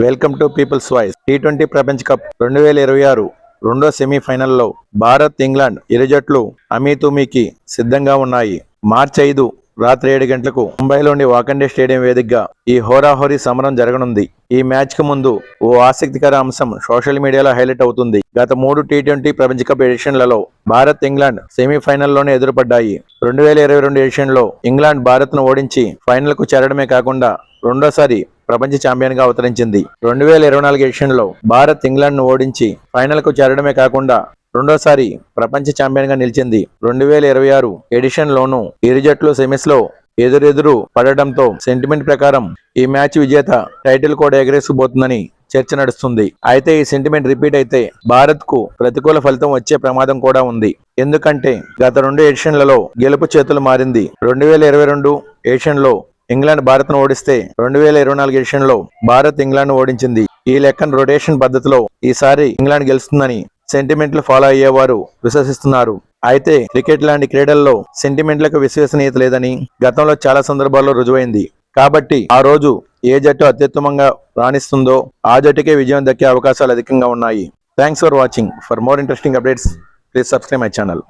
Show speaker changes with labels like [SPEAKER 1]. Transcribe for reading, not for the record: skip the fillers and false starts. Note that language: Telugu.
[SPEAKER 1] Welcome to people's voice. టీ20 ప్రపంచ కప్ 2026 రెండో సెమీఫైనల్లో భారత్, ఇంగ్లాండ్ ఇరు జట్లు అమీతుమీకి సిద్ధంగా ఉన్నాయి. మార్చి 5 రాత్రి 7 గంటలకు ముంబైలోని వాకండే స్టేడియం వేదికగా ఈ హోరాహోరీ సమరం జరగనుంది. ఈ మ్యాచ్ కు ముందు ఓ ఆసక్తికర అంశం సోషల్ మీడియాలో హైలైట్ అవుతుంది. గత 3 టీ20 ప్రపంచ కప్ ఎడిషన్లలో భారత్, ఇంగ్లాండ్ సెమీఫైనల్లోనే ఎదురుపడ్డాయి. 2022 ఎడిషన్లో ఇంగ్లాండ్ భారత్ ను ఓడించి ఫైనల్ కు చేరడమే కాకుండా రెండోసారి ప్రపంచ ఛాంపియన్ గా అవతరించింది. 2024 ఎడిషన్లో భారత్ ఇంగ్లాండ్ ను ఓడించి ఫైనల్ కు చేరడమే కాకుండా రెండోసారి ప్రపంచ ఛాంపియన్ గా నిలిచింది. 2026 ఎడిషన్ లోనూ ఇరు జట్లు సెమీస్ లో ఎదురెదురు పడడంతో సెంటిమెంట్ ప్రకారం ఈ మ్యాచ్ విజేత టైటిల్ కూడా ఎగరేసుకుపోతుందని చర్చ నడుస్తుంది. అయితే ఈ సెంటిమెంట్ రిపీట్ అయితే భారత్ కు ప్రతికూల ఫలితం వచ్చే ప్రమాదం కూడా ఉంది. ఎందుకంటే గత 2 ఎడిషన్లలో గెలుపు చేతులు మారింది. 2022 ఎడిషన్ లో ఇంగ్లాండ్ భారత్ ను ఓడిస్తే 2024 ఎడిషన్ లో భారత్ ఇంగ్లాండ్ ను ఓడించింది. ఈ లెక్కను రొటేషన్ పద్ధతిలో ఈసారి ఇంగ్లాండ్ గెలుస్తుందని సెంటిమెంట్లు ఫాలో అయ్యేవారు విశ్వసిస్తున్నారు. అయితే క్రికెట్ లాంటి క్రీడల్లో సెంటిమెంట్లకు విశ్వసనీయత లేదని గతంలో చాలా సందర్భాల్లో రుజువైంది. కాబట్టి ఆ రోజు ఏ జట్టు అత్యుత్తమంగా రాణిస్తుందో ఆ జట్టుకే విజయం దక్కే అవకాశాలు అధికంగా ఉన్నాయి. Thanks for watching. For more interesting updates please subscribe my channel.